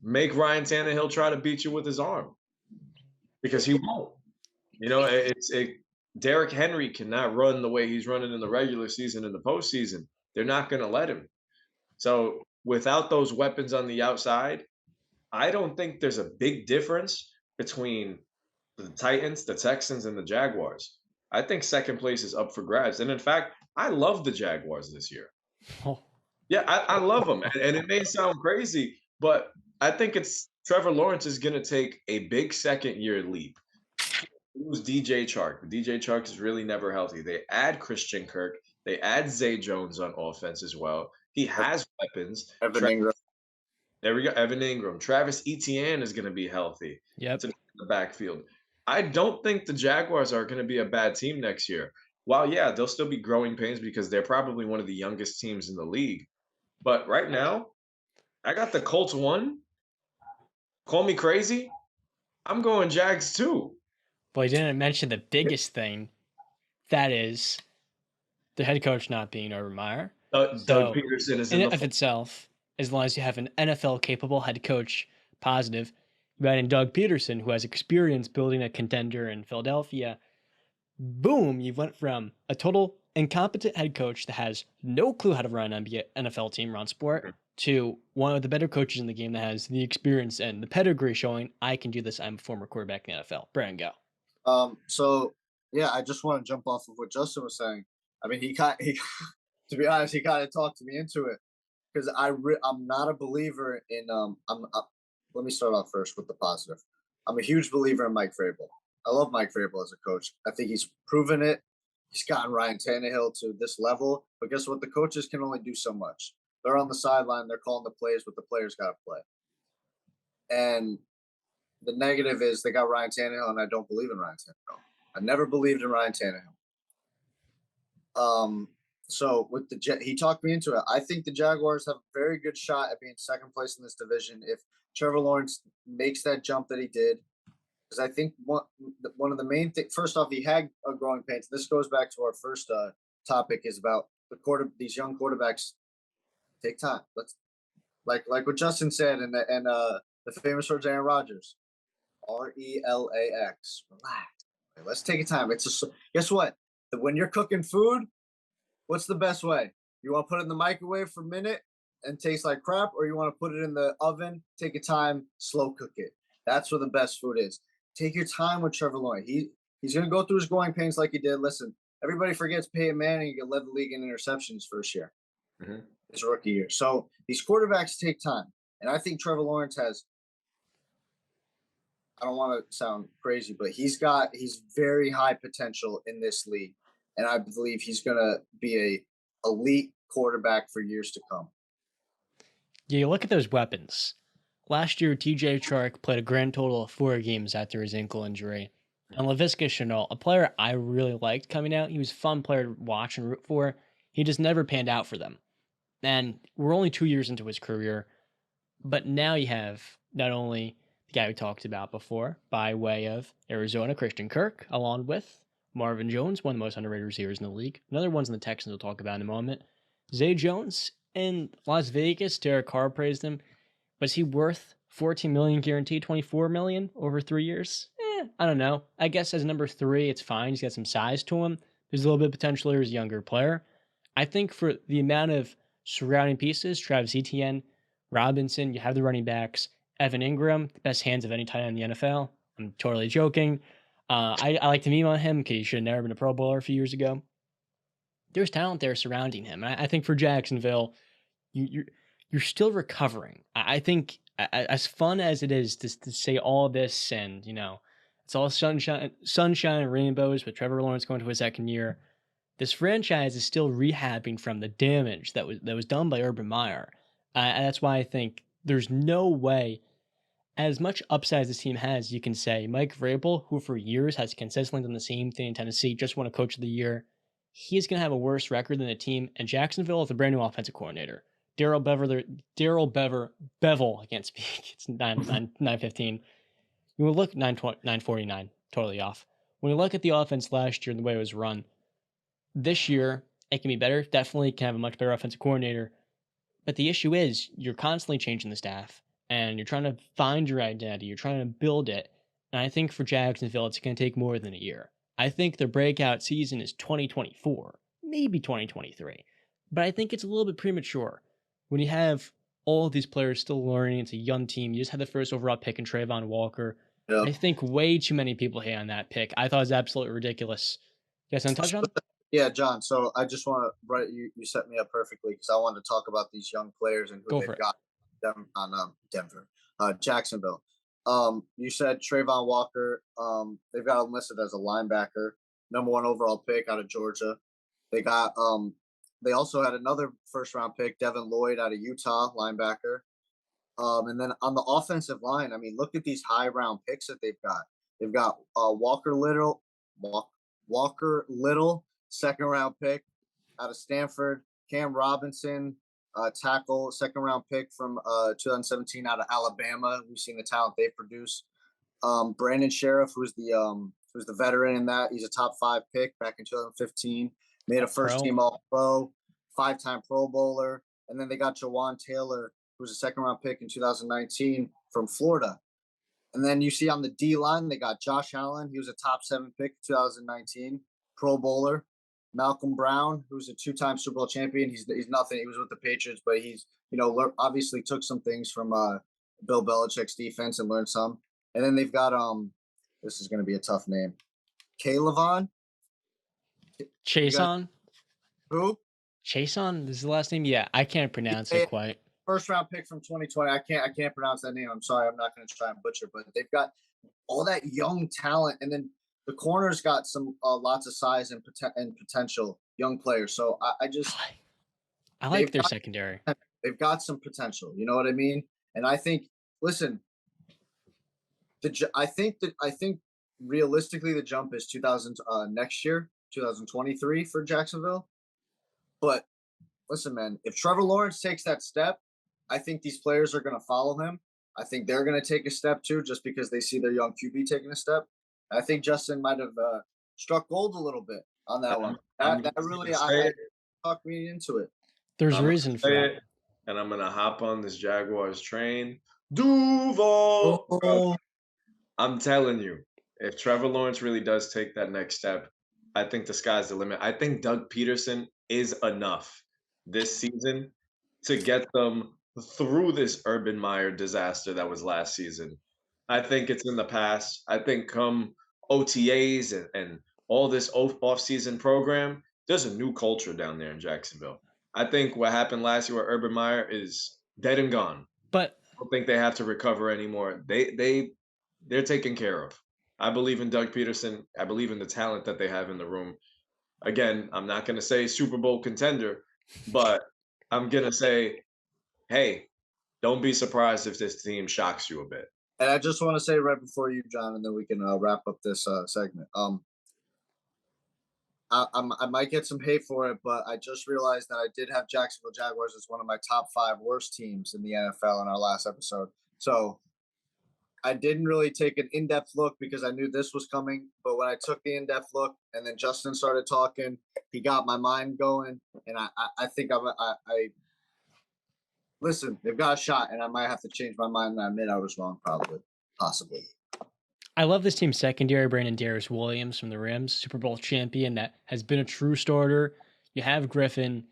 make Ryan Tannehill try to beat you with his arm because he won't. You know, Derrick Henry cannot run the way he's running in the regular season and the postseason. They're not going to let him. So without those weapons on the outside, I don't think there's a big difference between the Titans, the Texans, and the Jaguars. I think second place is up for grabs. And in fact, I love the Jaguars this year. Oh, Yeah, I love them. And it may sound crazy, but I think it's Trevor Lawrence is going to take a big second year leap. Lose DJ Chark. DJ Chark is really never healthy. They add Christian Kirk. They add Zay Jones on offense as well. He has weapons. Evan Ingram. There we go. Evan Ingram. Travis Etienne is going to be healthy. yep. To the backfield. I don't think the Jaguars are going to be a bad team next year. While, yeah, they'll still be growing pains because they're probably one of the youngest teams in the league. But right now, I got the Colts 1. Call me crazy. I'm going Jags 2. Well, you didn't mention the biggest thing. That is the head coach not being Urban Meyer. Doug Peterson is in In the of itself, as long as you have an NFL-capable head coach, positive, you add in Doug Peterson, who has experience building a contender in Philadelphia, boom, you went from a total incompetent head coach that has no clue how to run an NFL team, run sport, to one of the better coaches in the game that has the experience and the pedigree showing, I can do this, I'm a former quarterback in the NFL. Brandon, go. So yeah, I just want to jump off of what Justin was saying. I mean, he to be honest, he kind of talked me into it because I'm not a believer in let me start off first with the positive. I'm a huge believer in Mike Vrabel. I love Mike Vrabel as a coach. I think he's proven it. He's gotten Ryan Tannehill to this level, but guess what? The coaches can only do so much. They're on the sideline, they're calling the plays, but the players got to play. And the negative is they got Ryan Tannehill, and I don't believe in Ryan Tannehill. I never believed in Ryan Tannehill. So with he talked me into it. I think the Jaguars have a very good shot at being second place in this division if Trevor Lawrence makes that jump that he did. Because I think one of the main things, first off, he had a growing pains. This goes back to our first topic is about these young quarterbacks take time. Let's like what Justin said and the famous words Aaron Rodgers. RELAX. Relax. Let's take a time. Guess what? When you're cooking food, what's the best way? You want to put it in the microwave for a minute and taste like crap, or you want to put it in the oven, take your time, slow cook it. That's where the best food is. Take your time with Trevor Lawrence. He's going to go through his growing pains like he did. Listen, everybody forgets Peyton Manning led the league in interceptions first year, his rookie year. So these quarterbacks take time. And I think Trevor Lawrence has, I don't want to sound crazy, but he's very high potential in this league. And I believe he's going to be a elite quarterback for years to come. Yeah, you look at those weapons. Last year, TJ Chark played a grand total of 4 games after his ankle injury. And Laviska Shenault, a player I really liked coming out, he was a fun player to watch and root for. He just never panned out for them. And we're only 2 years into his career. But now you have not only the guy we talked about before, by way of Arizona, Christian Kirk, along with Marvin Jones, one of the most underrated receivers in the league. Another one's in the Texans we'll talk about in a moment. Zay Jones in Las Vegas, Derek Carr praised him. Was he worth $14 million guaranteed, $24 million over 3 years? I don't know. I guess as number 3, it's fine. He's got some size to him. There's a little bit of potential there as a younger player. I think for the amount of surrounding pieces, Travis Etienne, Robinson, you have the running backs, Evan Ingram, the best hands of any tight end in the NFL. I'm totally joking. I like to meme on him because he should have never been a Pro Bowler a few years ago. There's talent there surrounding him. And I think for Jacksonville, you're still recovering. I think as fun as it is to say all this and, it's all sunshine and rainbows with Trevor Lawrence going to his second year, this franchise is still rehabbing from the damage that was done by Urban Meyer. And that's why I think there's no way, as much upside as this team has, you can say Mike Vrabel, who for years has consistently done the same thing in Tennessee, just won a Coach of the Year, he's going to have a worse record than the team. And Jacksonville is a brand new offensive coordinator. Bevel, I can't speak. It's 9:15. When we look 9:49, totally off. When we look at the offense last year and the way it was run, this year it can be better. Definitely can have a much better offensive coordinator. But the issue is you're constantly changing the staff. and you're trying to find your identity. You're trying to build it. And I think for Jacksonville, it's going to take more than a year. I think the breakout season is 2024, maybe 2023. But I think it's a little bit premature when you have all of these players still learning. It's a young team. You just had the first overall pick in Trayvon Walker. Yep. I think way too many people hate on that pick. I thought it was absolutely ridiculous. You guys want to touch on? Yeah, John. So I just want to you set me up perfectly because I wanted to talk about these young players and who Go they've for it. got them on Denver, Jacksonville. You said Trayvon Walker. They've got him listed as a linebacker, #1 overall pick out of Georgia. They got they also had another first round pick, Devin Lloyd out of Utah, linebacker. And then on the offensive line, I mean, look at these high round picks that they've got. They've got Walker Little, second round pick out of Stanford. Cam Robinson, tackle, second round pick from 2017 out of Alabama. We've seen the talent they've produced. Brandon Sheriff, who's the veteran in that, he's a top 5 pick back in 2015. Made a first team All Pro, 5-time Pro Bowler, and then they got Jawan Taylor, who was a second round pick in 2019 from Florida. And then you see on the D line, they got Josh Allen. He was a top 7 pick in 2019, Pro Bowler. Malcolm Brown, who's a 2-time Super Bowl champion. He's nothing. He was with the Patriots, but he's, obviously took some things from Bill Belichick's defense and learned some. And then they've got this is going to be a tough name, Calevon Chason? Who? Chason is the last name? Yeah, I can't pronounce it quite. First round pick from 2020. I can't pronounce that name. I'm sorry. I'm not going to try and butcher, but they've got all that young talent, and then the corner's got some lots of size and potential young players. So I like their secondary. They've got some potential. You know what I mean? And I think, listen, I think realistically the jump is next year, 2023 for Jacksonville. But listen, man, if Trevor Lawrence takes that step, I think these players are going to follow him. I think they're going to take a step too, just because they see their young QB taking a step. I think Justin might have struck gold a little bit on that one. That really talked me into it. There's a reason for that. And I'm going to hop on this Jaguars train. Duval! Oh. I'm telling you, if Trevor Lawrence really does take that next step, I think the sky's the limit. I think Doug Peterson is enough this season to get them through this Urban Meyer disaster that was last season. I think it's in the past. I think come OTAs and all this off-season program, there's a new culture down there in Jacksonville. I think what happened last year with Urban Meyer is dead and gone. But I don't think they have to recover anymore. They're taken care of. I believe in Doug Peterson. I believe in the talent that they have in the room. Again, I'm not going to say Super Bowl contender, but I'm going to say, hey, don't be surprised if this team shocks you a bit. And I just want to say right before you, John, and then we can wrap up this segment. I might get some hate for it, but I just realized that I did have Jacksonville Jaguars as one of my top 5 worst teams in the NFL in our last episode. So I didn't really take an in-depth look because I knew this was coming. But when I took the in-depth look and then Justin started talking, he got my mind going. And I think I listen, they've got a shot, and I might have to change my mind and I admit I was wrong, possibly. I love this team's secondary. Brandon Darius Williams from the Rams, Super Bowl champion that has been a true starter. You have Griffin.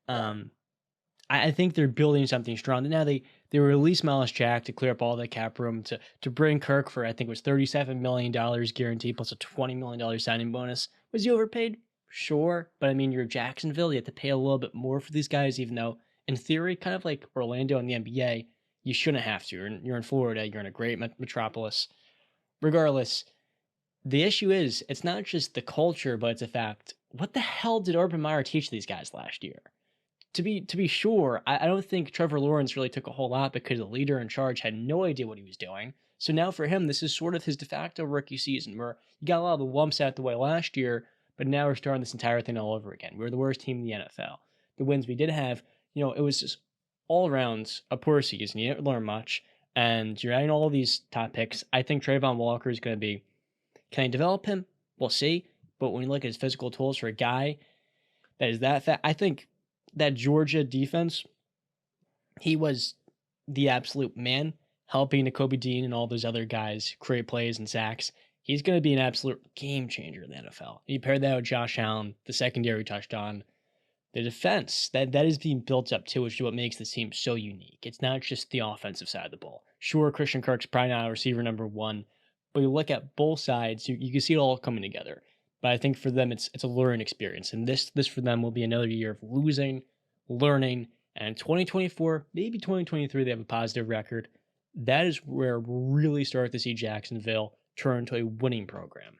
I think they're building something strong. Now they released Miles Jack to clear up all the cap room to bring Kirk for, I think it was $37 million guaranteed plus a $20 million signing bonus. Was he overpaid? Sure. But I mean, you're Jacksonville. You have to pay a little bit more for these guys, even though in theory, kind of like Orlando in the NBA, you shouldn't have to. You're in Florida. You're in a great metropolis. Regardless, the issue is it's not just the culture, but it's a fact. What the hell did Urban Meyer teach these guys last year? To be sure, I don't think Trevor Lawrence really took a whole lot because the leader in charge had no idea what he was doing. So now for him, this is sort of his de facto rookie season where you got a lot of the lumps out the way last year, but now we're starting this entire thing all over again. We're the worst team in the NFL. The wins we did have, it was just all around a poor season. You didn't learn much, and you're adding all these top picks. I think Trayvon Walker is going to be, can I develop him? We'll see. But when you look at his physical tools for a guy that is that fat, I think that Georgia defense, he was the absolute man. helping Nakobe Dean and all those other guys create plays and sacks. He's going to be an absolute game changer in the NFL. You pair that with Josh Allen, the secondary touched on, the defense that is being built up too, which is what makes this team so unique. It's not just the offensive side of the ball. Sure, Christian Kirk's probably not a receiver number one, but you look at both sides, you can see it all coming together. But I think for them, it's a learning experience, and this for them will be another year of losing, learning, and 2024, maybe 2023, they have a positive record. That is where we really start to see Jacksonville turn to a winning program.